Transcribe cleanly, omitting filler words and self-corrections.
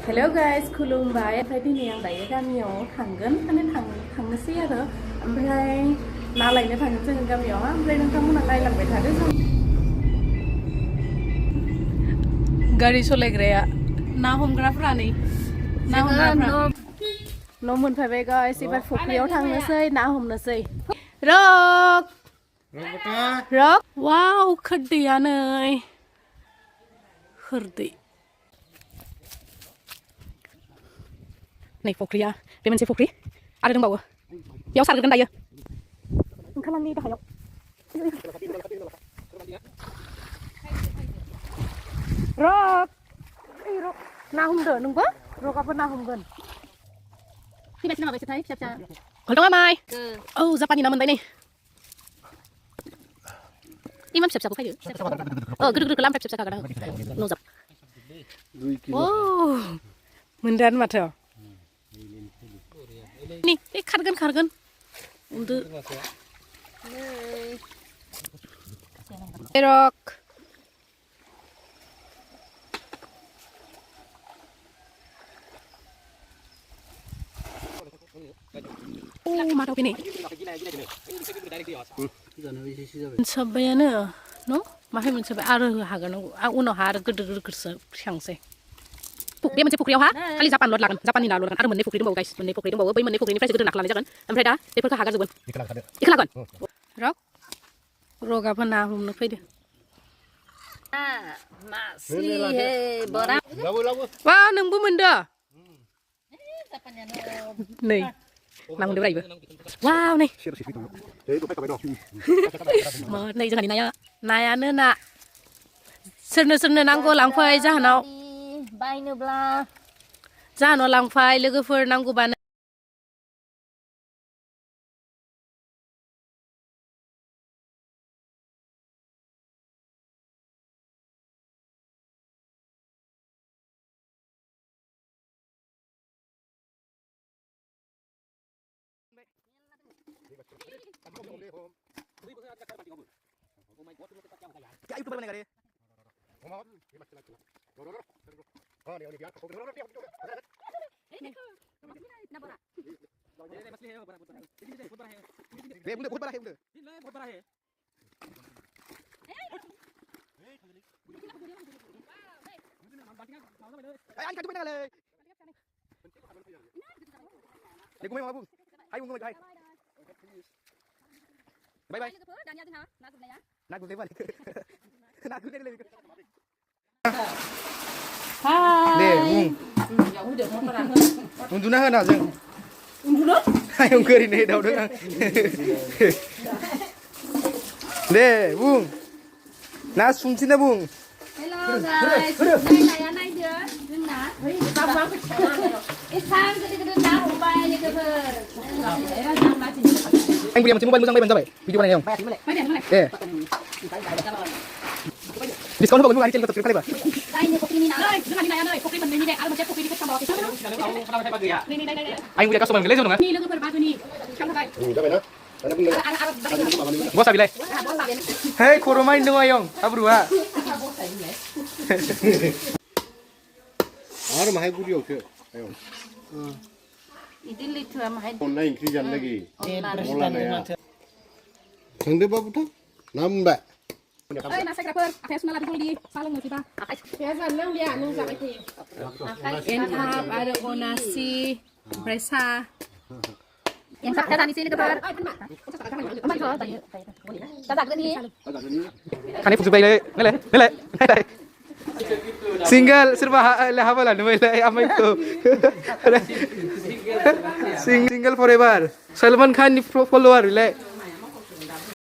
Hello guys, खुलुमबाय ओमफ्राय दिनै आं दायो गामियाव थांगोन माने थांनोसै आरो ओमफ्राय ना लायनो थांगोन जोङो गामियाव ओमफ्राय नोंथांमोना नायलांबाय थादो जों गारि सालायग्राया ना हमग्राफ्रा नै ना हमग्राफ्रा न' मोनफैबाय गाइस एबार फुख्रियाव थांनोसै ना हमनोसै रक रक वाव खोरदैया नै खोरदै नै फुख्रिया बे मोनसे फुख्रि आरो दंबावो बेयाव सारगोन दायो ओंखारलांनि गाहायाव रक रक ना हमदो नोंबो रकआबो ना हमगोन फैबायसै नामा बैसोरथाय फिसा फिसा दङ माइ औ जापानि ना मोनबाय नै इमान फिसा फिसाखौ फैदो गिदिर गिदिरखौ लामफ्राय फिसा फिसा खागोन आं नजाब अ मोनदानो माथो nih खारगोन उन्दु रक मा दाउ फैनाय मोनसाब्बायानो न' माहाय मोनसाब्बाय आरो हागोन उनावहा आरो गिदिर गिदिरसो थांसै बे मोनसे फुख्रियावहा खालि जापानल' लागोन जापाननि नाल' लागोन आरो मोननै फुख्रि दंबावो गाइस मोननै फुख्रि दंबावो बै मोननै फुख्रिनिफ्रायसो गिदिर नाखौ लानाय जागोन ओमफ्राय दा बेफोरखौ हागारजोबगोन इखो लागोन रक रगाबो ना हमनो फैदो वा नोंबो मोनदो नै ना मोनदो ब्रायबो वाव नै नै जोंहानि नायानो ना सोरनो नांगौ लांफै जाहोनाव बायनोब्ला जाहोनाव लांफै लोगोफोर नांगौबानो उन्दुना होना जों आयं ओरैनो दावदों आं दे बुं ना सुंथिना बुं हेल' गाइस नाया नायदो जोंना एसां गिदिर ना हमबाय लोगोफोर आं बुरिया मोनसे मबाइल मोजां बायबानो जाबाय भिडिअ बानायनायाव दे डिसकाउन्ट होबावगोन आरो चेनेलखौ साबसक्राइब खालामबा बायनो फुख्रिनि ना जोंहानि नाया नै फुख्रि मोननैनि दे आरो मोनसे फुख्रिनि गोसोखांबावाखै आं बुरिया कास्टमार मोनलै जों नङा नि लोगोफोर बाथुनि खामबाय जाबायना बसा बिलाय हे खर'माय दं आयं हाब्रुआ आरो माहाय गुदियावसो आयं इदि लैथोआ माहाय अनला ओंख्रि जानो लागि अनला नाया थांदोबाबोथ' ना मोनबाय ओइ ना सायग्राफोर आखाइ सुना लादो जलदि सा लोंनो फैबा आखाइ जानो लोंलिया नों जाबाय थायो एनथाब आरो अनासि ओमफ्राय सा एनथाब जानोसै लोगोफोर जाजाग्रोनि खानाय फुजोबबायलै नायलाय सिंगल सोरबा हाबा लानोबायलाय आमाइखौ सिंगल फर एभार सलमान खाननि फल'वार बिलाय